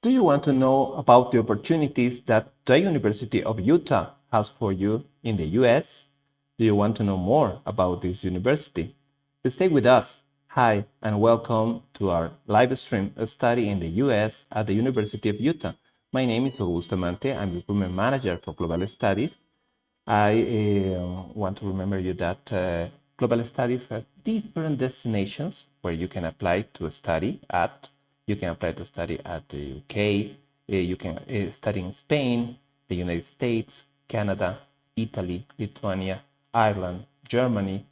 Do you want to know about the opportunities that the University of Utah has for you in the US? Do you want to know more about this university? Stay with us. Hi, and welcome to our live stream study in the US at the University of Utah. My name is Augusto Mante. I'm the recruitment manager for Global Studies. I want to remember you that Global Studies have different destinations where you can apply to study at. You can apply to study at the UK, you can study in Spain, the United States, Canada, Italy, Lithuania, Ireland, Germany,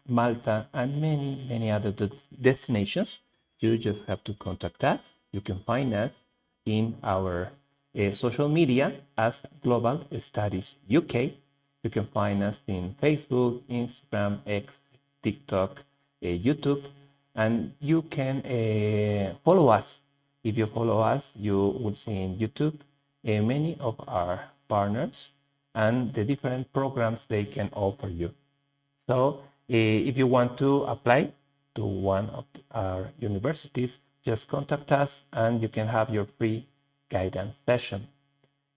Malta, and many other destinations. You just have to contact us. You can find us in our social media as Global Studies UK. You can find us in Facebook, Instagram, X, TikTok, YouTube, and you can follow us. If you follow us, you will see in YouTube many of our partners and the different programs they can offer you. So if you want to apply to one of our universities, just contact us and you can have your free guidance session.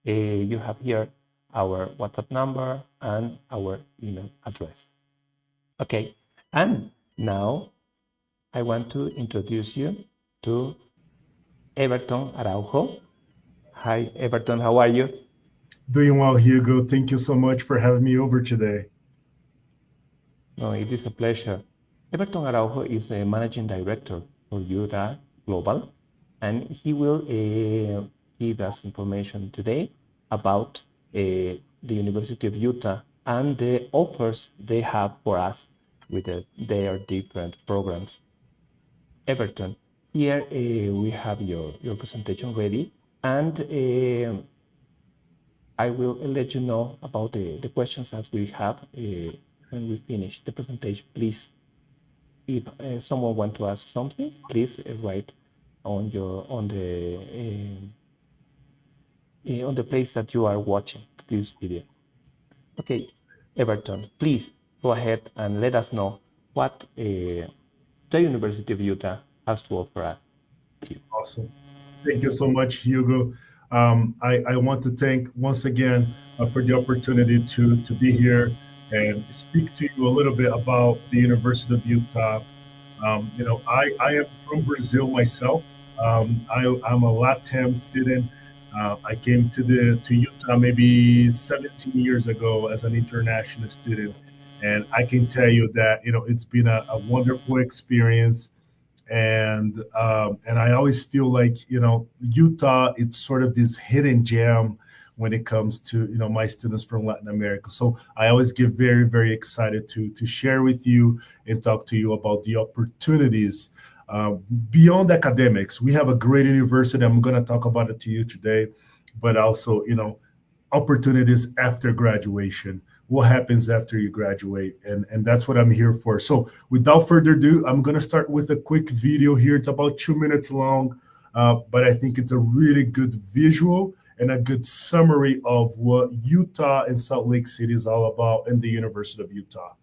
You have here our WhatsApp number and our email address. Okay, and now I want to introduce you to Everton Araujo. Hi, Everton, how are you? Doing well, Hugo. Thank you so much for having me over today. No, it is a pleasure. Everton Araujo is a managing director for Utah Global, and he will give us information today about the University of Utah and the offers they have for us with their different programs. Everton, here we have your presentation ready, and I will let you know about the questions that we have when we finish the presentation. Please, if someone want to ask something, please write on on the place that you are watching this video. Okay, Everton, please go ahead and let us know what the University of Utah has to offer us. Please. Awesome. Thank you so much, Hugo. I want to thank once again for the opportunity to be here and speak to you a little bit about the University of Utah. I am from Brazil myself. I'm a LATAM student. I came to Utah maybe 17 years ago as an international student, and I can tell you that it's been a wonderful experience. And I always feel like Utah, it's sort of this hidden gem when it comes to my students from Latin America. So I always get very excited to share with you and talk to you about the opportunities beyond academics. We have a great university. I'm going to talk about it to you today, but also opportunities after graduation. What happens after you graduate, and that's what I'm here for. So without further ado, I'm going to start with a quick video here. It's about 2 minutes long, but I think it's a really good visual and a good summary of what Utah and Salt Lake City is all about in the University of Utah.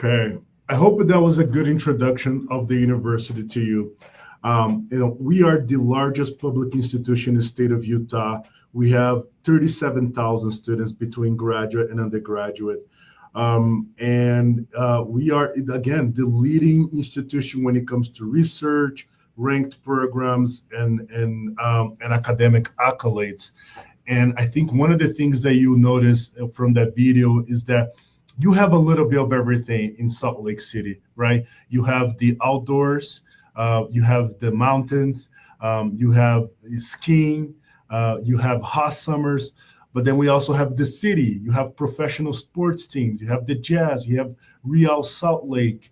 Okay. I hope that was a good introduction of the university to you. We are the largest public institution in the state of Utah. We have 37,000 students between graduate and undergraduate. And we are, again, the leading institution when it comes to research, ranked programs, and academic accolades. And I think one of the things that you notice from that video is that you have a little bit of everything in Salt Lake City, right? You have the outdoors, you have the mountains, you have skiing, you have hot summers, but then we also have the city. You have professional sports teams, you have the Jazz, you have Real Salt Lake.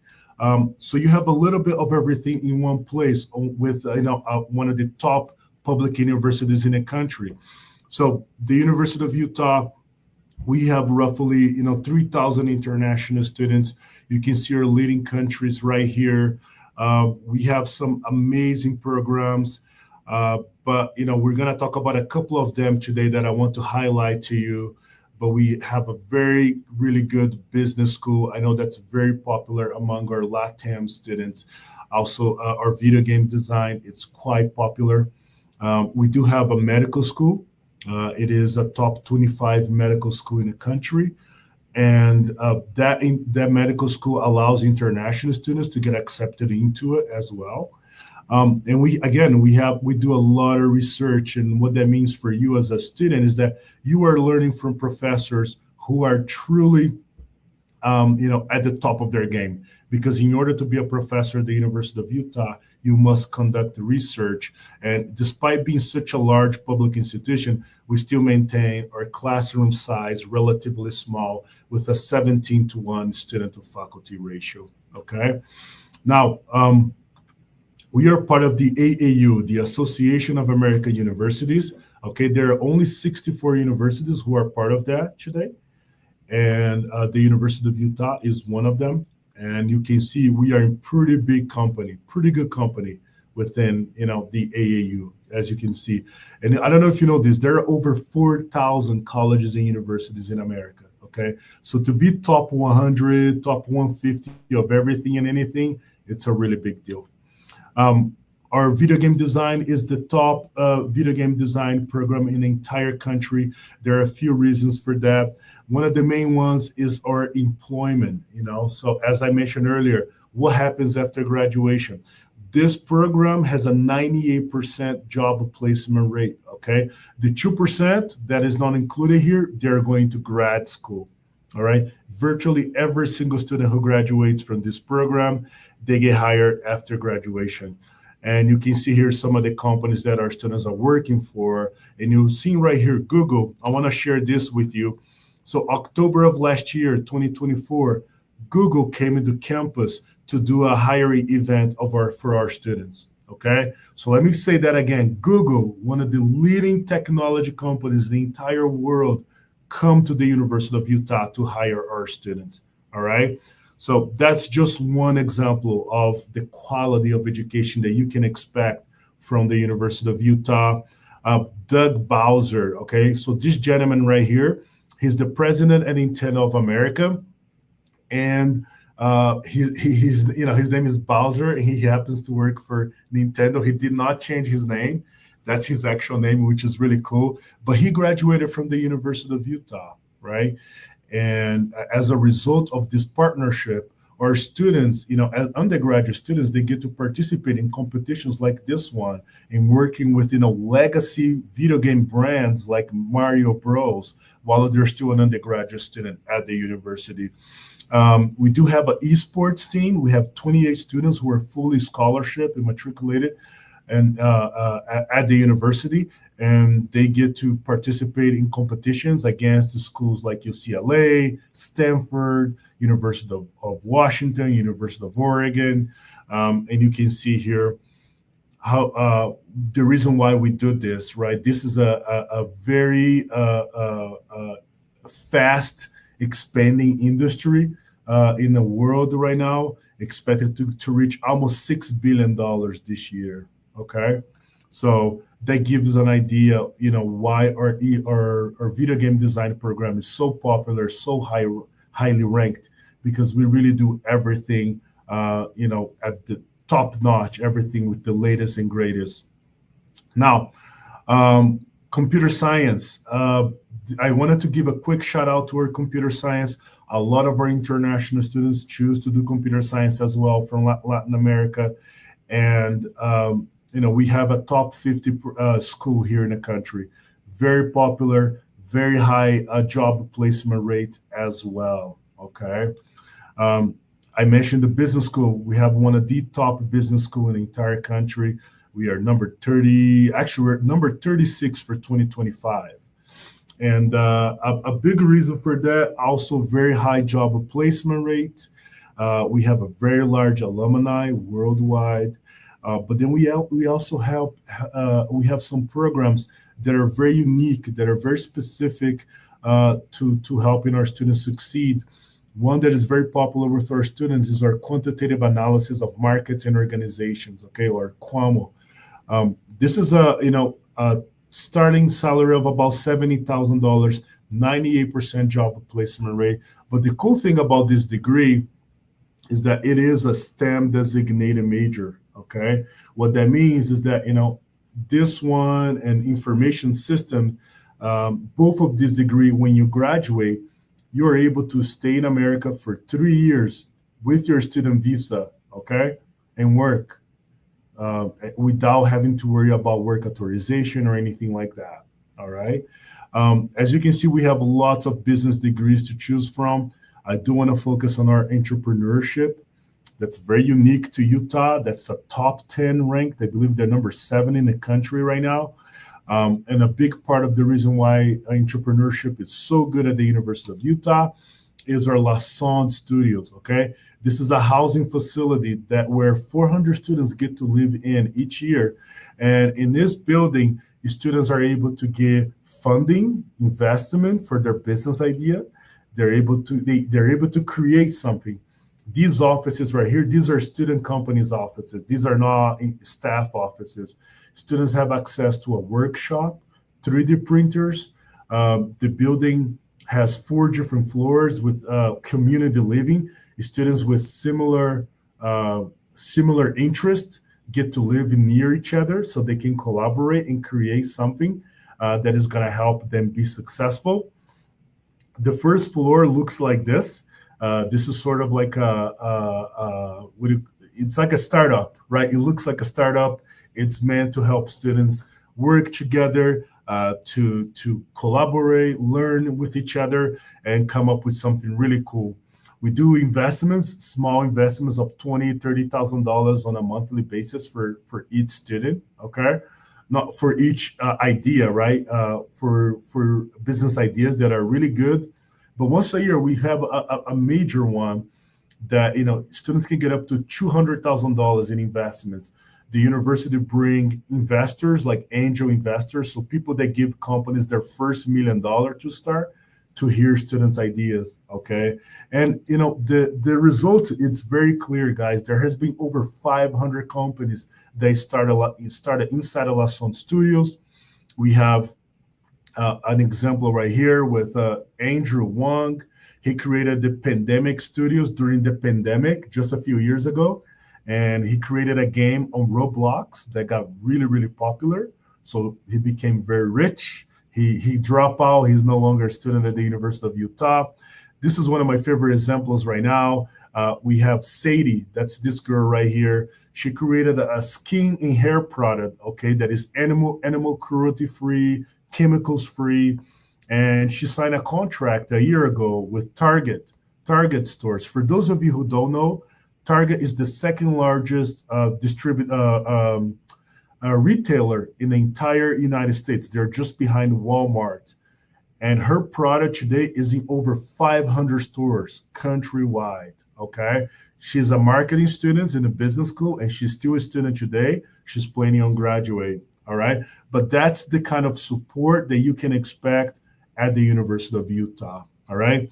So you have a little bit of everything in one place with one of the top public universities in the country. So the University of Utah, we have roughly 3,000 international students. You can see our leading countries right here. We have some amazing programs, but we're going to talk about a couple of them today that I want to highlight to you. But we have a very really good business school. I know that's very popular among our LATAM students. Also, our video game design, it's quite popular. We do have a medical school. It is a top 25 medical school in the country, and that medical school allows international students to get accepted into it as well. And we do a lot of research, and what that means for you as a student is that you are learning from professors who are truly at the top of their game. Because in order to be a professor at the University of Utah, you must conduct research. And despite being such a large public institution, we still maintain our classroom size relatively small with a 17-to-1 student to faculty ratio. Okay. Now, we are part of the AAU, the Association of American Universities. Okay. There are only 64 universities who are part of that today. And the University of Utah is one of them. And you can see we are in pretty big company, pretty good company within the AAU, as you can see. And I don't know if you know this, there are over 4,000 colleges and universities in America. Okay, so to be top 100, top 150 of everything and anything, it's a really big deal. Our video game design is the top video game design program in the entire country. There are a few reasons for that. One of the main ones is our employment. So as I mentioned earlier, what happens after graduation? This program has a 98% job placement rate. Okay, the 2% that is not included here, they're going to grad school. All right, virtually every single student who graduates from this program, they get hired after graduation. And you can see here some of the companies that our students are working for. And you'll see right here, Google. I want to share this with you. So October of last year, 2024, Google came into campus to do a hiring event for our students. Okay, so let me say that again. Google, one of the leading technology companies in the entire world, come to the University of Utah to hire our students. All right. So that's just one example of the quality of education that you can expect from the University of Utah. Doug Bowser, okay, so this gentleman right here, he's the president at Nintendo of America, and his name is Bowser, and he happens to work for Nintendo. He did not change his name; that's his actual name, which is really cool. But he graduated from the University of Utah, right? And as a result of this partnership, our students, as undergraduate students, they get to participate in competitions like this one and working with, legacy video game brands like Mario Bros. While they're still an undergraduate student at the university. We do have an esports team. We have 28 students who are fully scholarship and matriculated and at the university, and they get to participate in competitions against the schools like UCLA, Stanford, University of Washington, University of Oregon, and you can see here how the reason why we do this, right? This is a very fast expanding industry in the world right now, expected to reach almost $6 billion this year. Okay, so that gives an idea, why our video game design program is so popular, so highly ranked, because we really do everything, at the top notch, everything with the latest and greatest. Now, computer science. I wanted to give a quick shout out to our computer science. A lot of our international students choose to do computer science as well from Latin America. And, we have a top 50 school here in the country. Very popular, very high job placement rate as well. Okay. Um, I mentioned the business school. We have one of the top business school in the entire country. We are number 30. Actually, we're number 36 for 2025. And a big reason for that, also very high job placement rate. We have a very large alumni worldwide. But then we also help. We have some programs that are very unique, that are very specific to helping our students succeed. One that is very popular with our students is our quantitative analysis of markets and organizations, okay, or QAMO. This is a starting salary of about $70,000, 98% job placement rate. But the cool thing about this degree is that it is a STEM designated major. Okay, what that means is that this one and information system, both of this degree, when you graduate, you are able to stay in America for 3 years with your student visa. Okay, and work without having to worry about work authorization or anything like that. All right. As you can see, we have lots of business degrees to choose from. I do want to focus on our entrepreneurship. That's very unique to Utah. That's a top 10 ranked. I believe they're number 7 in the country right now. And a big part of the reason why entrepreneurship is so good at the University of Utah is our Lassonde Studios. Okay, this is a housing facility that where 400 students get to live in each year, and in this building, students are able to get funding, investment for their business idea. They're able to create something. These offices right here, these are student companies offices. These are not staff offices. Students have access to a workshop, 3D printers. The building has 4 different floors with community living. Students with similar interests get to live near each other so they can collaborate and create something that is going to help them be successful. The first floor looks like this. This is sort of like it's like a startup, right? It looks like a startup. It's meant to help students work together, to collaborate, learn with each other, and come up with something really cool. We do investments, small investments of $20,000, $30,000 on a monthly basis for each student. Okay, not for each idea, right? For business ideas that are really good. But once a year, we have a major one that students can get up to $200,000 in investments. The university bring investors like angel investors, so people that give companies their first $1 million to start, to hear students' ideas. Okay, and the result, it's very clear, guys. There has been over 500 companies that started inside of Lassonde Studios. We have an example right here with Andrew Wong. He created the Pandemic Studios during the pandemic just a few years ago, and he created a game on Roblox that got really, really popular. So he became very rich. He dropped out. He's no longer a student at the University of Utah. This is one of my favorite examples right now. We have Sadie. That's this girl right here. She created a skin and hair product, okay, that is animal cruelty free, chemicals free, and she signed a contract a year ago with Target stores. For those of you who don't know, Target is the second largest retailer in the entire United States. They're just behind Walmart. And her product today is in over 500 stores countrywide. Okay. She's a marketing student in a business school, and she's still a student today. She's planning on graduating. All right. But that's the kind of support that you can expect at the University of Utah. All right.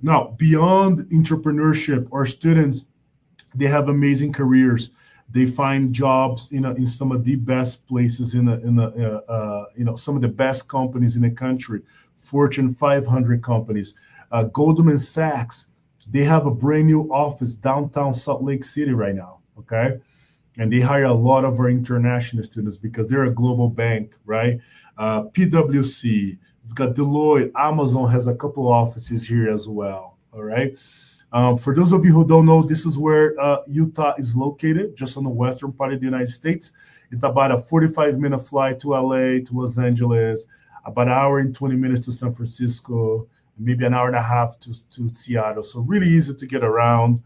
Now, beyond entrepreneurship, our students, they have amazing careers. They find jobs, in some of the best places some of the best companies in the country, Fortune 500 companies. Goldman Sachs They have a brand new office downtown Salt Lake City right now. Okay, and they hire a lot of our international students because they're a global bank, right? PwC, we've got Deloitte, Amazon has a couple offices here as well. All right. For those of you who don't know, this is where Utah is located, just on the western part of the United States. It's about a 45-minute flight to LA, to Los Angeles, about an hour and 20 minutes to San Francisco, maybe an hour and a half to Seattle. So really easy to get around.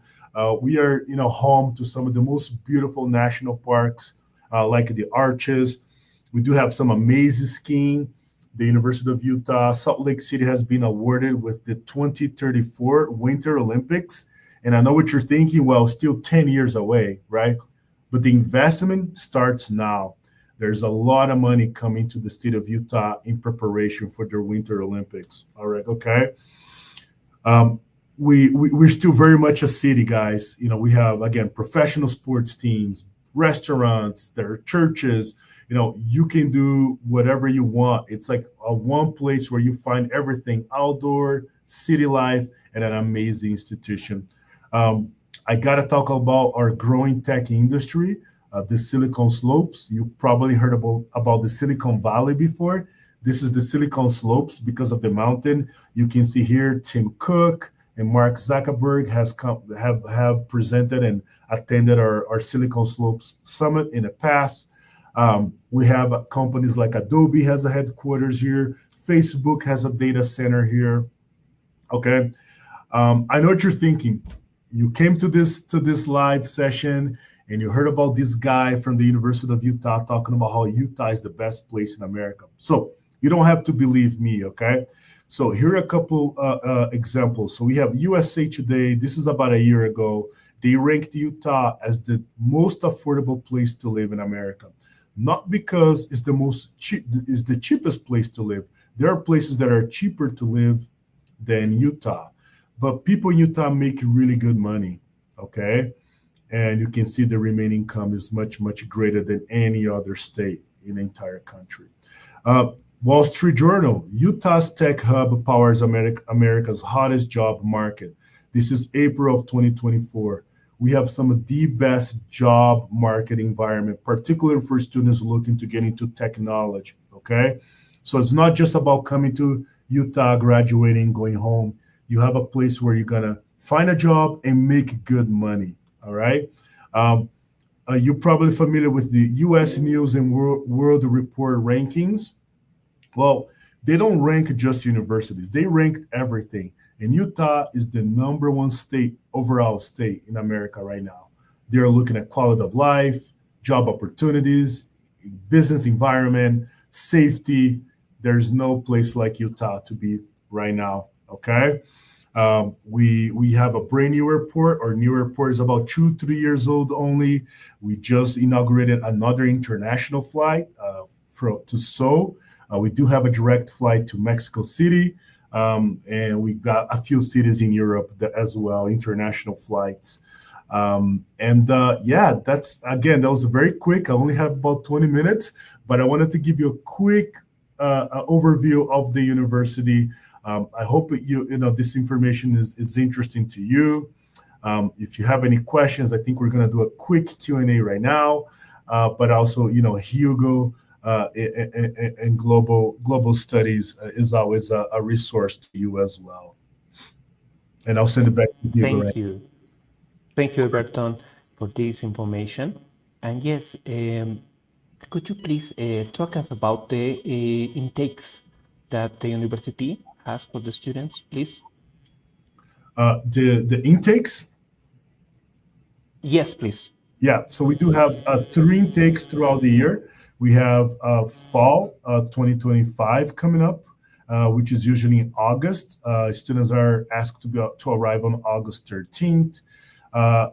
We are, home to some of the most beautiful national parks, like the Arches. We do have some amazing skiing. The University of Utah, Salt Lake City has been awarded with the 2034 Winter Olympics. And I know what you're thinking, well, still 10 years away, right? But the investment starts now. There's a lot of money coming to the state of Utah in preparation for their Winter Olympics. All right, okay. Um, we're still very much a city, guys. We have, again, professional sports teams, restaurants, there are churches. You can do whatever you want. It's like a one place where you find everything: outdoor, city life, and an amazing institution. um, I gotta talk about our growing tech industry, the Silicon Slopes. You probably heard about the Silicon Valley before. This is the Silicon Slopes because of the mountain. You can see here Tim Cook and Mark Zuckerberg have presented and attended our Silicon Slopes summit in the past. We have companies like Adobe has a headquarters here. Facebook has a data center here. Okay, I know what you're thinking. You came to this live session and you heard about this guy from the University of Utah talking about how Utah is the best place in America. So you don't have to believe me, okay? So here are a couple examples. So we have USA Today. This is about a year ago. They ranked Utah as the most affordable place to live in America, not because it's is the cheapest place to live. There are places that are cheaper to live than Utah, but people in Utah make really good money. Okay, and you can see the remaining income is much much greater than any other state in the entire country. Uh, Wall Street Journal: Utah's tech hub powers America's hottest job market. This is April of 2024. We have some of the best job market environment, particularly for students looking to get into technology. Okay, so it's not just about coming to Utah, graduating, going home. You have a place where you're gonna find a job and make good money. All right. Um, you're probably familiar with the U.S. News and World Report rankings. Well, they don't rank just universities; they ranked everything. And Utah is the number one state, overall state in America right now. They're looking at quality of life, job opportunities, business environment, safety. There's no place like Utah to be right now. Okay. We have a brand new airport. Our new airport is about 2 3 years old only. We just inaugurated another international flight to Seoul. We do have a direct flight to Mexico City, and we've got a few cities in Europe as well, international flights. And yeah, that was very quick. I only have about 20 minutes, but I wanted to give you a quick overview of the university. I hope that this information is interesting to you. If you have any questions, I think we're going to do a quick Q&A right now. But also, Hugo and global studies is always a resource to you as well. And I'll send it back to Hugo. Thank you. Thank you, Everton, for this information. And yes, could you please talk us about the intakes that the university has for the students, please? The intakes. Yes, please. Yeah, so we do have three intakes throughout the year. We have fall 2025 coming up, which is usually in August. Students are asked to arrive on August 13th.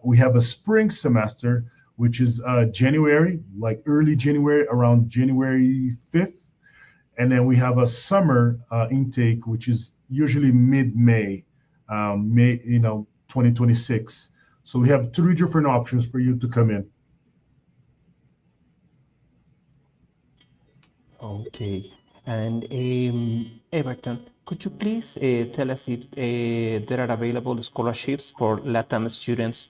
We have a spring semester, which is January, like early January, around January 5th. And then we have a summer intake, which is usually mid-May, May 2026. So we have three different options for you to come in. Okay. And Everton, could you please tell us if there are available scholarships for LATAM students?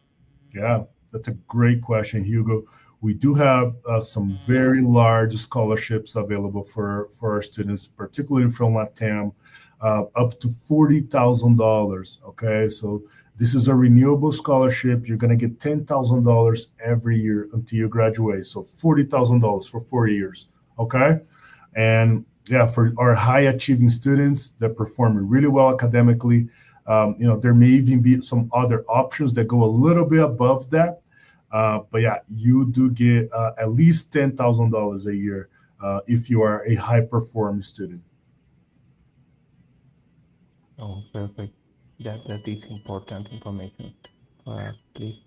Yeah, that's a great question, Hugo. We do have some very large scholarships available for our students, particularly from LATAM, up to $40,000. Okay, so this is a renewable scholarship. You're going to get $10,000 every year until you graduate. So $40,000 for 4 years. Okay, and yeah, for our high achieving students that perform really well academically, there may even be some other options that go a little bit above that. But yeah, you do get at least $10,000 a year if you are a high performing student. Oh, perfect. That is important information for us, please.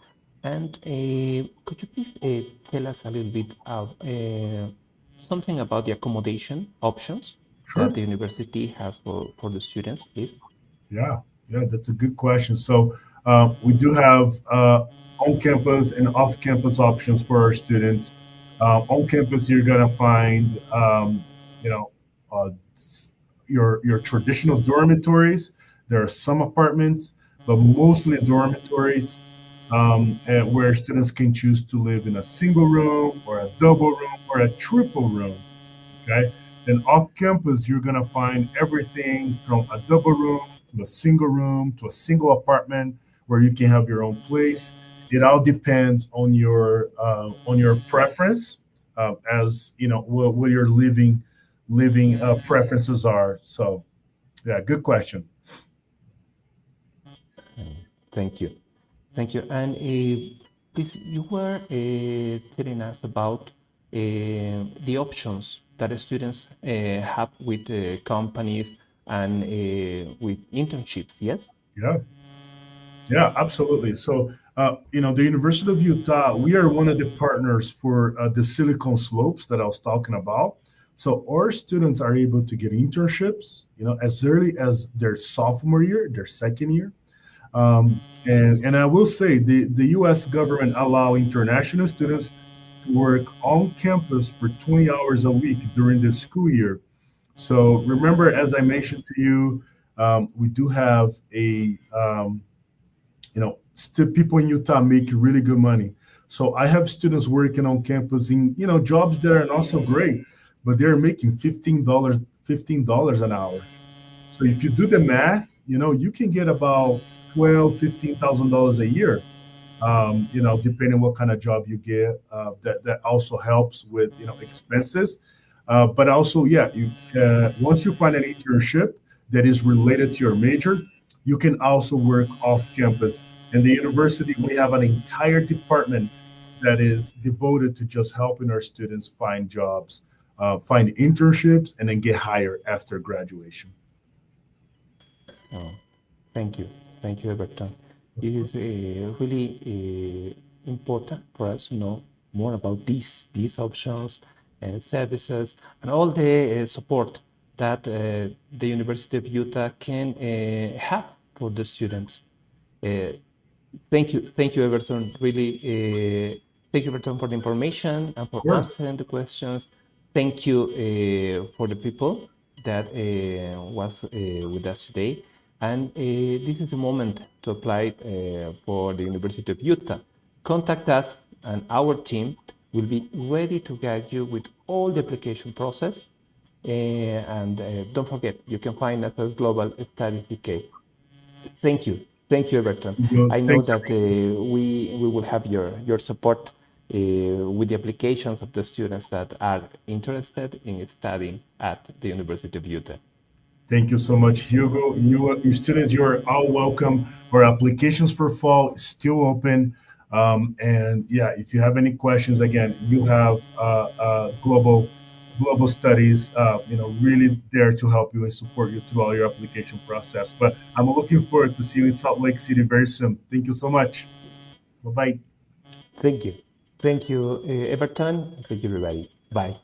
And could you please tell us a little bit of something about the accommodation options that Sure. the university has for the students, please? Yeah, yeah, that's a good question. So we do have on-campus and off-campus options for our students. On campus, you're gonna find, you know, uh, your traditional dormitories. There are some apartments, but mostly dormitories, where students can choose to live in a single room or a double room or a triple room. Okay. Then off campus, you're going to find everything from a double room to a single apartment where you can have your own place. It all depends on your preference, as you know what your living preferences are. So yeah, good question. Thank you. Thank you. And please, you were telling us about the options that students have with companies and with internships, yes? Yeah. Yeah, absolutely. So, the University of Utah, we are one of the partners for the Silicon Slopes that I was talking about. So, our students are able to get internships, as early as their sophomore year, their second year. And I will say the U.S. government allow international students to work on campus for 20 hours a week during the school year. So, remember, as I mentioned to you, we do have still people in Utah make really good money. So I have students working on campus in jobs that are not so great, but they're making $15 an hour. So if you do the math, you can get about 15,000 dollars a year. Depending what kind of job you get, that also helps with expenses. But also, yeah, once you find an internship that is related to your major, you can also work off campus. In the university, we have an entire department that is devoted to just helping our students find jobs, find internships, and then get hired after graduation. Oh, thank you. Thank you, Everton. It is really important for us to know more about these options and services and all the support that the University of Utah can have for the students. Uh, thank you, Everton. Really, thank you, Everton, for the information and for Of course. answering the questions. Thank you for the people that was with us today. And this is the moment to apply for the University of Utah. Contact us, and our team will be ready to guide you with all the application process. And don't forget, you can find us at Global Studies UK. Thank you. Thank you, Everton. I know Thanks, that we will have your support with the applications of the students that are interested in studying at the University of Utah. Thank you so much, Hugo. You students, you are all welcome. Our applications for fall is still open. And yeah, if you have any questions, again, you have global studies, really there to help you and support you through all your application process. But I'm looking forward to see you in Salt Lake City very soon. Thank you so much. Bye bye. Thank you. Thank you, Everton. Thank you, everybody. Bye.